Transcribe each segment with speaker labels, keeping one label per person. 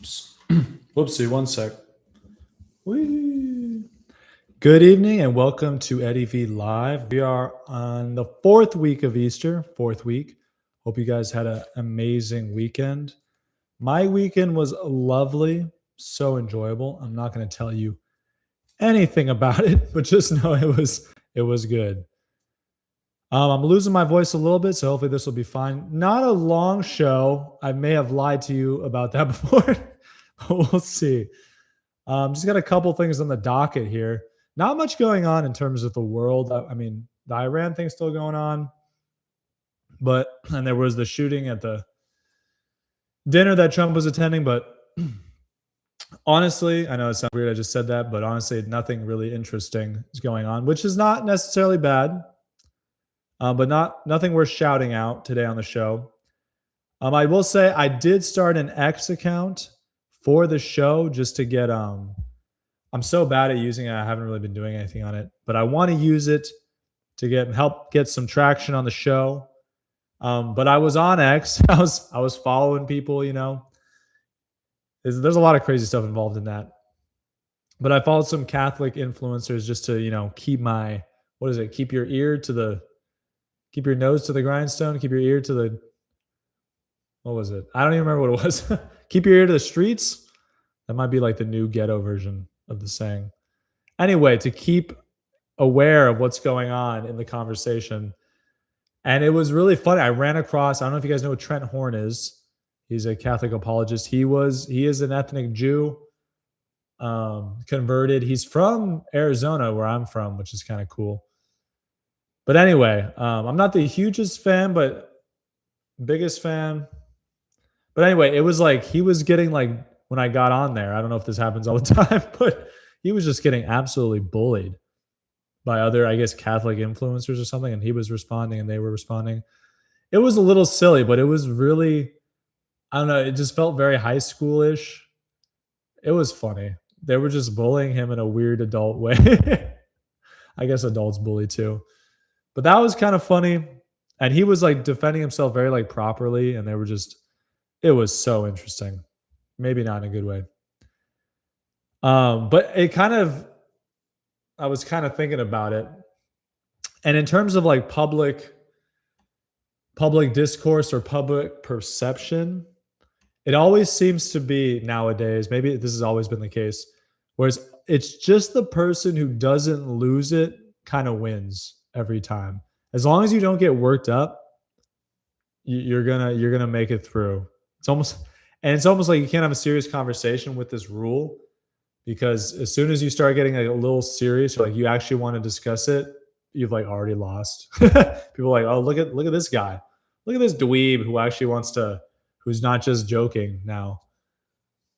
Speaker 1: Oops. Whoopsie, one sec. Whee! Good evening and welcome to Eddie V Live. We are on the fourth week of Easter, fourth week. Hope you guys had an amazing weekend. My weekend was lovely, so enjoyable. I'm not going to tell you anything about it, but just know it was good. I'm losing my voice a little bit, so hopefully this will be fine. Not a long show. I may have lied to you about that before, but we'll see. Just got a couple things on the docket here. Not much going on in terms of the world. I mean, the Iran thing's still going on, and there was the shooting at the dinner that Trump was attending. But honestly, I know it sounds weird. I just said that, but honestly, nothing really interesting is going on, which is not necessarily bad. But nothing worth shouting out today on the show. I will say I did start an X account for the show just to get. I'm so bad at using it. I haven't really been doing anything on it, but I want to use it to help get some traction on the show. But I was on X. I was following people. There's a lot of crazy stuff involved in that. But I followed some Catholic influencers just to keep your ear to the. Keep your nose to the grindstone. Keep your ear to the. What was it? I don't even remember what it was. Keep your ear to the streets. That might be like the new ghetto version of the saying. Anyway, to keep aware of what's going on in the conversation. And it was really funny. I ran across, I don't know if you guys know who Trent Horn is. He's a Catholic apologist. He is an ethnic Jew, converted. He's from Arizona, where I'm from, which is kind of cool. But anyway, I'm not the hugest fan, but biggest fan. But anyway, it was like he was getting when I got on there, I don't know if this happens all the time, but he was just getting absolutely bullied by other, I guess, Catholic influencers or something. And he was responding and they were responding. It was a little silly, but it was really, I don't know, it just felt very high schoolish. It was funny. They were just bullying him in a weird adult way. I guess adults bully too. But that was kind of funny. And he was defending himself very properly. And it was so interesting. Maybe not in a good way. But I was kind of thinking about it. And in terms of public discourse or public perception, it always seems to be nowadays, maybe this has always been the case, whereas it's just the person who doesn't lose it kind of wins every time. As long as you don't get worked up, you're gonna make it through. It's almost like you can't have a serious conversation with this rule, because as soon as you start getting a little serious, or you actually want to discuss it, you've already lost. People are oh, look at this guy, look at this dweeb who actually who's not just joking now.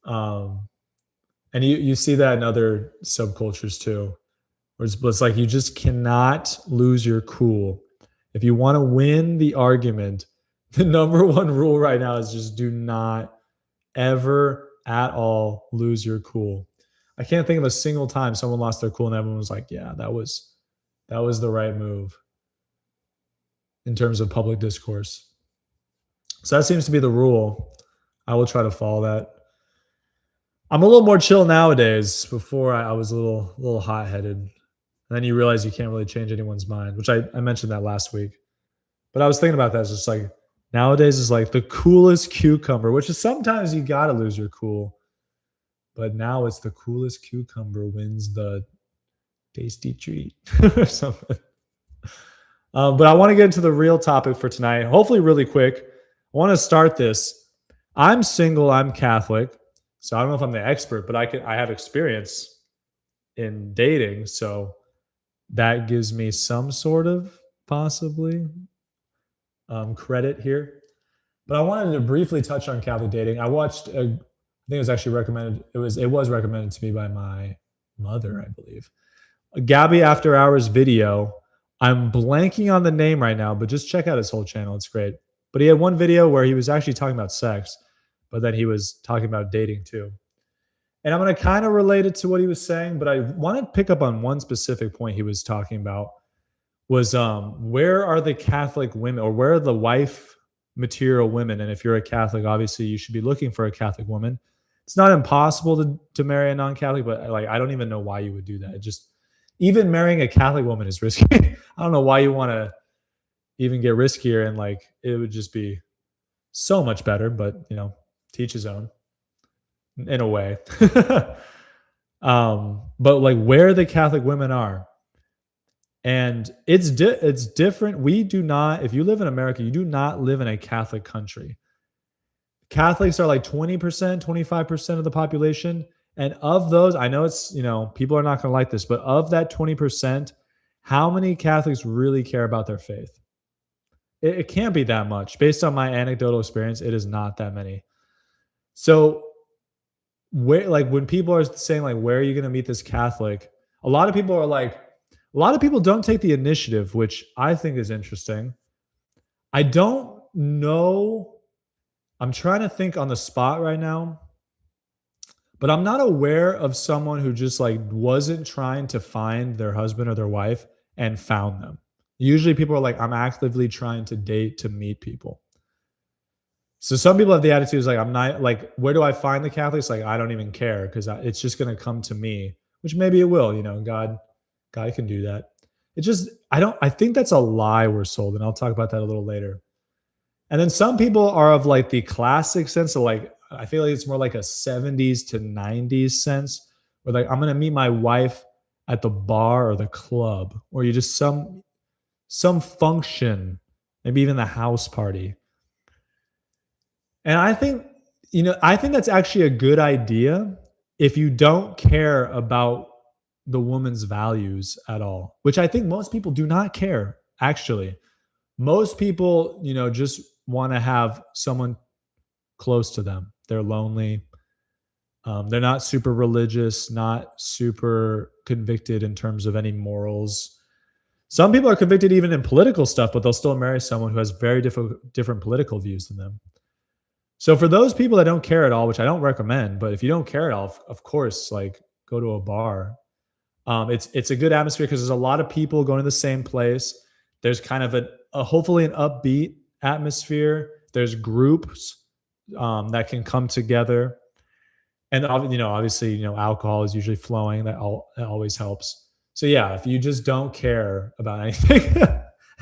Speaker 1: And you see that in other subcultures too. It's like you just cannot lose your cool. If you want to win the argument, the number one rule right now is just do not ever at all lose your cool. I can't think of a single time someone lost their cool and everyone was like, yeah, that was the right move in terms of public discourse. So that seems to be the rule. I will try to follow that. I'm a little more chill nowadays. Before I was a little hot-headed. And then you realize you can't really change anyone's mind, which I mentioned that last week. But I was thinking about that. It's just nowadays is the coolest cucumber, which is sometimes you got to lose your cool. But now it's the coolest cucumber wins the tasty treat or something. But I want to get into the real topic for tonight, hopefully really quick. I want to start this. I'm single. I'm Catholic. So I don't know if I'm the expert, but I have experience in dating. So that gives me some sort of possibly credit here. But I wanted to briefly touch on Catholic dating. I watched, I think it was actually recommended. It was recommended to me by my mother, I believe. A Gabby After Hours video. I'm blanking on the name right now, but just check out his whole channel. It's great. But he had one video where he was actually talking about sex, but then he was talking about dating too. And I'm going to kind of relate it to what he was saying, but I want to pick up on one specific point he was talking about was where are the Catholic women, or where are the wife material women? And if you're a Catholic, obviously you should be looking for a Catholic woman it's not impossible to marry a non-Catholic, but like I don't even know why you would do that. It just even marrying a Catholic woman is risky. I don't know why you want to even get riskier, and like it would just be so much better, but teach his own in a way. But like where the Catholic women are, and it's different. We do not. If you live in America, you do not live in a Catholic country. Catholics are like 20%, 25% of the population. And of those, I know people are not going to like this, but of that 20%, how many Catholics really care about their faith? It can't be that much. Based on my anecdotal experience, it is not that many. So where, like, when people are saying like, where are you going to meet this Catholic? A lot of people are like, a lot of people don't take the initiative, which I think is interesting. I don't know. I'm trying to think on the spot right now, but I'm not aware of someone who just like wasn't trying to find their husband or their wife and found them. Usually people are like, I'm actively trying to date to meet people. So some people have the attitude is like, I'm not like, where do I find the Catholics? Like, I don't even care because it's just going to come to me, which maybe it will, God can do that. It just, I think that's a lie we're sold. And I'll talk about that a little later. And then some people are of like the classic sense of like, I feel like it's more like a 70s to 90s sense where like, I'm going to meet my wife at the bar or the club, or you just some function, maybe even the house party. And I think that's actually a good idea if you don't care about the woman's values at all, which I think most people do not care, actually. Most people, just want to have someone close to them. They're lonely. They're not super religious, not super convicted in terms of any morals. Some people are convicted even in political stuff, but they'll still marry someone who has very different political views than them. So for those people that don't care at all, which I don't recommend, but if you don't care at all, of course, like go to a bar. It's a good atmosphere because there's a lot of people going to the same place. There's kind of a hopefully an upbeat atmosphere. There's groups that can come together, and obviously, alcohol is usually flowing. That always helps. So yeah, if you just don't care about anything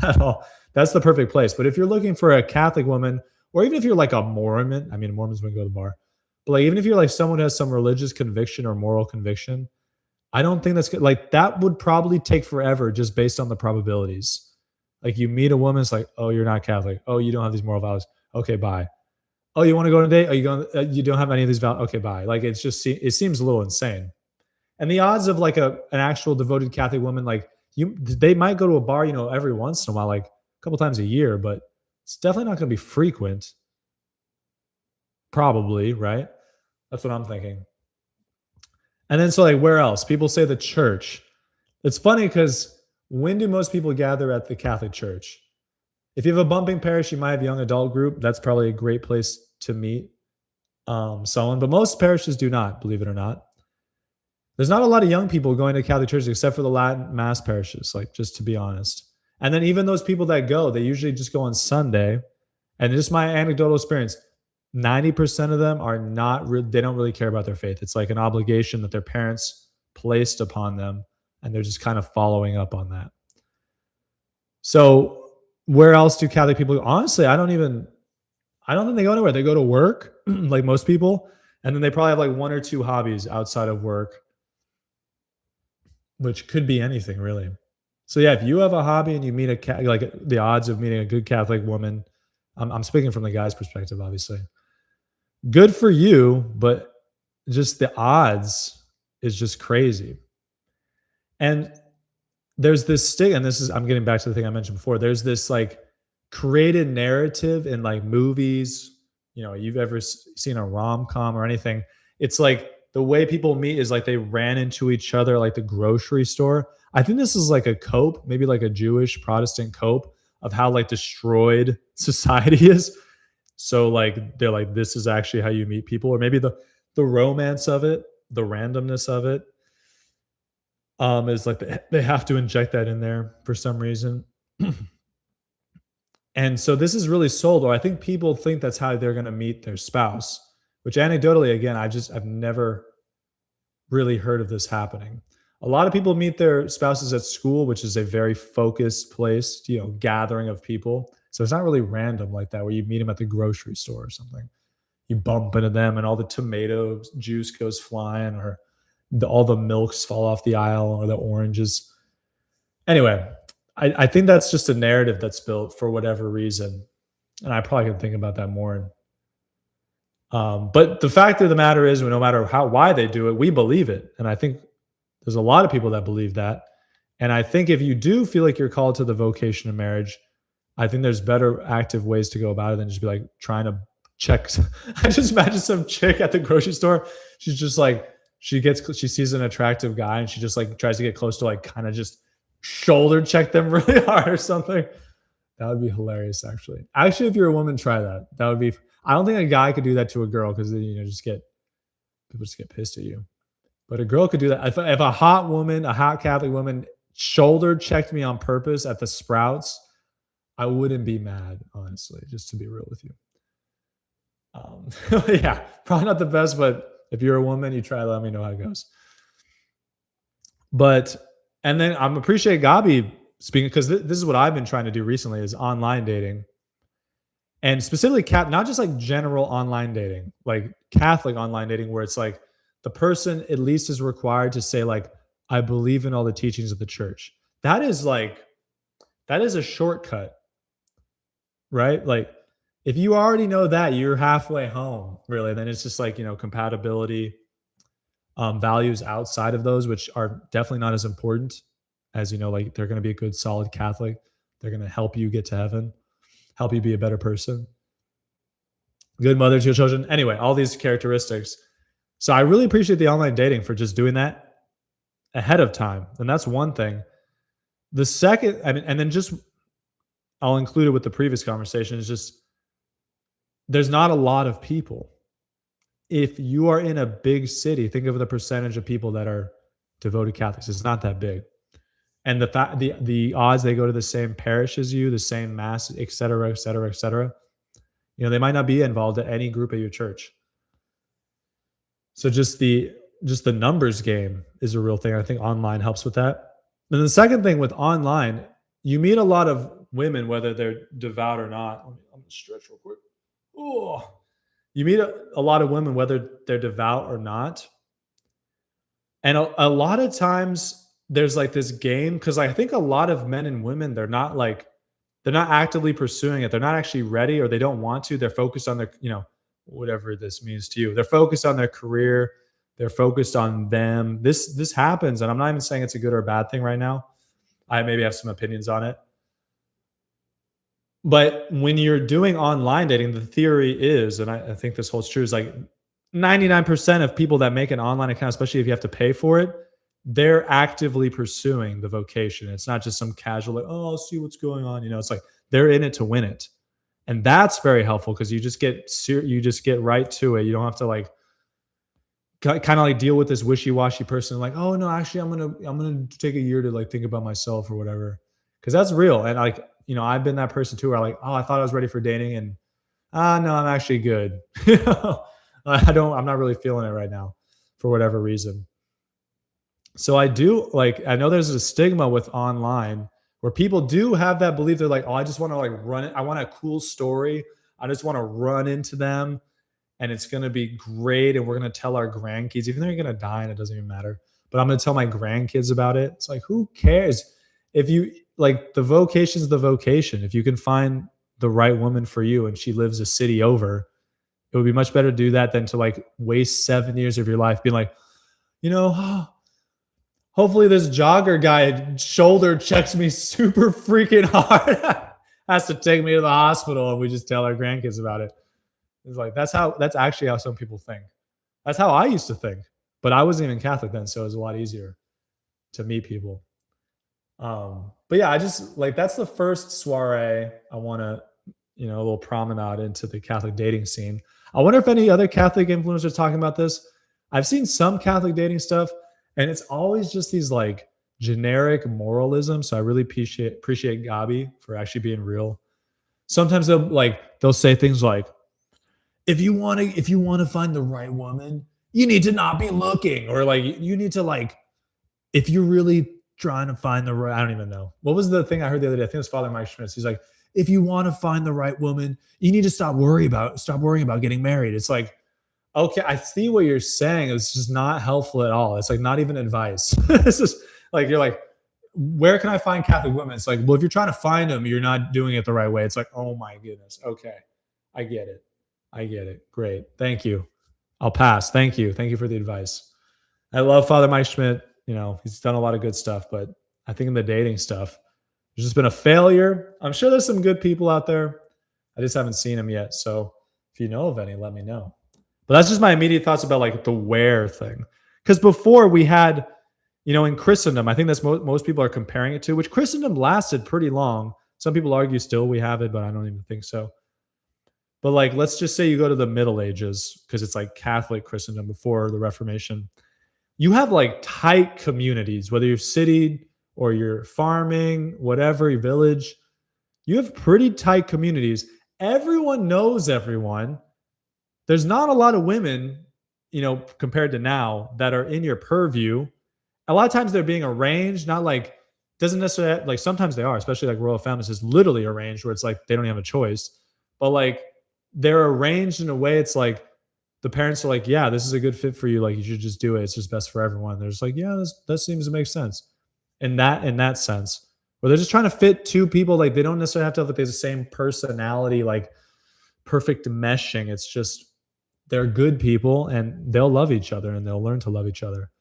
Speaker 1: at all, that's the perfect place. But if you're looking for a Catholic woman, or even if you're like a Mormon, I mean, Mormons wouldn't go to the bar, but like even if you're like someone who has some religious conviction or moral conviction, I don't think that's good. Like that would probably take forever just based on the probabilities. Like you meet a woman, it's like, oh, you're not Catholic. Oh, you don't have these moral values. Okay, bye. Oh, you want to go on a date? Are you going? You don't have any of these values. Okay, bye. Like it seems a little insane. And the odds of like an actual devoted Catholic woman, like they might go to a bar, every once in a while, like a couple times a year, but it's definitely not going to be frequent. Probably, right? That's what I'm thinking. And then so like where else? People say the church. It's funny because when do most people gather at the Catholic Church? If you have a bumping parish, you might have a young adult group. That's probably a great place to meet someone. But most parishes do not, believe it or not. There's not a lot of young people going to Catholic churches except for the Latin mass parishes, like just to be honest. And then even those people that go, they usually just go on Sunday. And just my anecdotal experience, 90% of them are not, they don't really care about their faith. It's like an obligation that their parents placed upon them, and they're just kind of following up on that. So where else do Catholic people go? Honestly, I don't think they go anywhere. They go to work like most people, and then they probably have like one or two hobbies outside of work, which could be anything really. So yeah, if you have a hobby and you meet like the odds of meeting a good Catholic woman, I'm speaking from the guy's perspective, obviously. Good for you, but just the odds is just crazy. And there's this stick, and I'm getting back to the thing I mentioned before. There's this like created narrative in like movies, you've ever seen a rom-com or anything. It's like the way people meet is like they ran into each other like the grocery store. I think this is like a cope, maybe like a Jewish Protestant cope of how like destroyed society is. So like they're like, this is actually how you meet people, or maybe the romance of it, the randomness of it, is like they have to inject that in there for some reason. And so this is really sold, or I think people think that's how they're going to meet their spouse, which anecdotally, again, I've never really heard of this happening. A lot of people meet their spouses at school, which is a very focused place, gathering of people. So it's not really random like that, where you meet them at the grocery store or something. You bump into them and all the tomato juice goes flying, or all the milks fall off the aisle, or the oranges. Anyway, I think that's just a narrative that's built for whatever reason. And I probably could think about that more. But the fact of the matter is, no matter why they do it, we believe it. And I think there's a lot of people that believe that. And I think if you do feel like you're called to the vocation of marriage, I think there's better active ways to go about it than just be like trying to check. I just imagine some chick at the grocery store. She's just like, she sees an attractive guy and she just like tries to get close to like kind of just shoulder check them really hard or something. That would be hilarious, actually. Actually, if you're a woman, try that. That would be. I don't think a guy could do that to a girl because then people just get pissed at you. But a girl could do that. If a hot woman, a hot Catholic woman, shoulder checked me on purpose at the Sprouts, I wouldn't be mad, honestly, just to be real with you. Yeah, probably not the best, but if you're a woman, you try, let me know how it goes. And then I'm appreciate Gabi speaking, because this is what I've been trying to do recently is online dating. And specifically not just like general online dating, like Catholic online dating, where it's like the person at least is required to say like, I believe in all the teachings of the church. That is a shortcut, right? Like if you already know that, you're halfway home, really. Then it's just like, compatibility, values outside of those, which are definitely not as important as, like they're going to be a good, solid Catholic. They're going to help you get to heaven, help you be a better person, good mother to your children. Anyway, all these characteristics. So I really appreciate the online dating for just doing that ahead of time. And that's one thing. The second, and then just, I'll include it with the previous conversation, is just, there's not a lot of people. If you are in a big city, think of the percentage of people that are devoted Catholics. It's not that big. And the odds they go to the same parish as you, the same mass, et cetera, et cetera, et cetera. They might not be involved at any group at your church. So just the numbers game is a real thing. I think online helps with that. And the second thing with online, you meet a lot of women, whether they're devout or not. I'm gonna stretch real quick. Oh, you meet a lot of women, whether they're devout or not. And a lot of times there's like this game, because I think a lot of men and women, they're not actively pursuing it. They're not actually ready, or they don't want to. They're focused on their, whatever this means to you. They're focused on their career. They're focused on them. This happens, and I'm not even saying it's a good or a bad thing right now. I maybe have some opinions on it. But when you're doing online dating, the theory is, and I think this holds true, is like 99% of people that make an online account, especially if you have to pay for it, they're actively pursuing the vocation. It's not just some casual, like, oh, I'll see what's going on. It's like they're in it to win it. And that's very helpful, because you just get right to it. You don't have to like kind of like deal with this wishy-washy person, like, oh no, actually I'm gonna take a year to like think about myself or whatever. Because that's real. And like, I've been that person too, where like, oh, I thought I was ready for dating, and no, I'm actually good. I'm not really feeling it right now for whatever reason. So I know there's a stigma with online where people do have that belief. They're like, oh, I just want to like run it. I want a cool story. I just want to run into them, and it's going to be great. And we're going to tell our grandkids, even though you're going to die and it doesn't even matter, but I'm going to tell my grandkids about it. It's like, who cares? If you like, the vocation's the vocation. If you can find the right woman for you and she lives a city over, it would be much better to do that than to like waste 7 years of your life being like, hopefully this jogger guy shoulder checks me super freaking hard, has to take me to the hospital, and we just tell our grandkids about it. It's like, that's actually how some people think. That's how I used to think, but I wasn't even Catholic then, so it was a lot easier to meet people. But yeah, I just like, that's the first soiree I want to, a little promenade into the Catholic dating scene. I wonder if any other Catholic influencers are talking about this. I've seen some Catholic dating stuff, and it's always just these like generic moralism. So I really appreciate Gabi for actually being real. Sometimes they'll say things like, if you want to find the right woman, you need to not be looking, or like you need to like if you're really trying to find the right, I don't even know. What was the thing I heard the other day? I think it was Father Mike Schmitz. He's like, if you want to find the right woman, you need to stop worrying about getting married. It's like, okay, I see what you're saying. It's just not helpful at all. It's like not even advice. It's just like you're like, where can I find Catholic women? It's like, well, if you're trying to find them, you're not doing it the right way. It's like, oh my goodness. Okay. I get it. I get it. Great. Thank you. I'll pass. Thank you. Thank you for the advice. I love Father Mike Schmidt. You know, he's done a lot of good stuff, but I think in the dating stuff, there's just been a failure. I'm sure there's some good people out there. I just haven't seen them yet. So if you know of any, let me know. But that's just my immediate thoughts about like the where thing. Because before we had, you know, in Christendom, I think that's most people are comparing it to, which Christendom lasted pretty long. Some people argue still we have it, but I don't even think so. But like, let's just say you go to the Middle Ages, because it's like Catholic Christendom before the Reformation. You have like tight communities, whether you're city or you're farming, whatever, your village, you have pretty tight communities. Everyone knows everyone. There's not a lot of women, you know, compared to now that are in your purview. A lot of times they're being arranged, not like, doesn't necessarily, like sometimes they are, especially like royal families is literally arranged where it's like they don't have a choice. But like they're arranged in a way it's like the parents are like, yeah, this is a good fit for you. Like you should just do it. It's just best for everyone. They're just like, yeah, that seems to make sense. In that sense, where they're just trying to fit two people, like they don't necessarily have to have like the same personality, like perfect meshing. It's just they're good people and they'll love each other and they'll learn to love each other.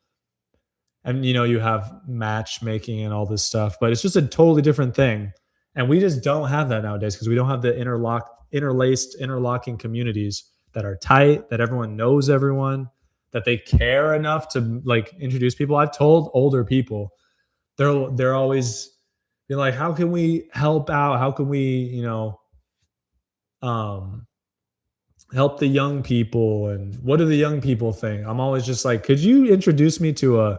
Speaker 1: And you know, you have matchmaking and all this stuff, but it's just a totally different thing. And we just don't have that nowadays because we don't have the interlocking communities that are tight, that everyone knows everyone, that they care enough to like introduce people. I've told older people, they're always being like, how can we help out? How can we, you know, um help the young people, and what do the young people think? I'm always just like, could you introduce me to a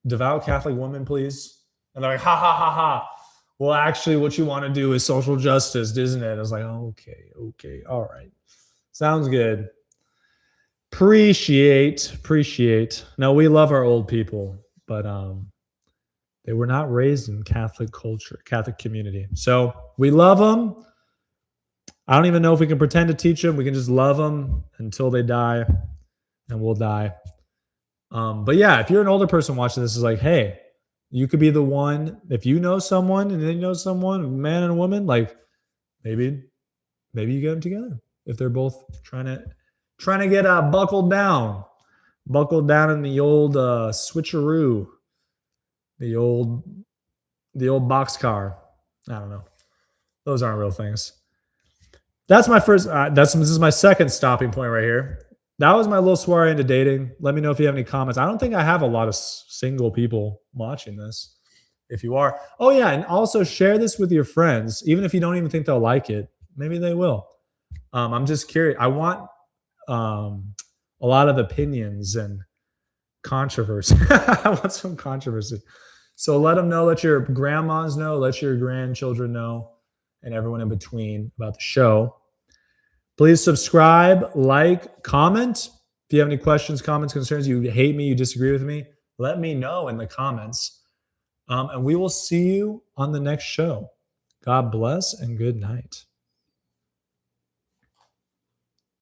Speaker 1: devout Catholic woman, please? And they're like, ha ha ha ha. Well, actually, what you want to do is social justice, isn't it? I was like, oh, okay, all right. Sounds good. Appreciate. No, we love our old people, but they were not raised in Catholic culture, Catholic community. So we love them. I don't even know if we can pretend to teach them. We can just love them until they die, and we'll die. But yeah, if you're an older person watching this, is like, hey, you could be the one. If you know someone and they know someone, a man and a woman, like maybe you get them together if they're both trying to get buckled down in the old switcheroo, the old boxcar. I don't know. Those aren't real things. That's my first. This is my second stopping point right here. That was my little soiree into dating. Let me know if you have any comments. I don't think I have a lot of single people watching this. If you are, oh yeah, and also share this with your friends, even if you don't even think they'll like it. Maybe they will. I'm just curious. I want a lot of opinions and controversy. I want some controversy. So let them know. Let your grandmas know. Let your grandchildren know, and everyone in between about the show. Please subscribe, like, comment. If you have any questions, comments, concerns, you hate me, you disagree with me, let me know in the comments. And we will see you on the next show. God bless and good night.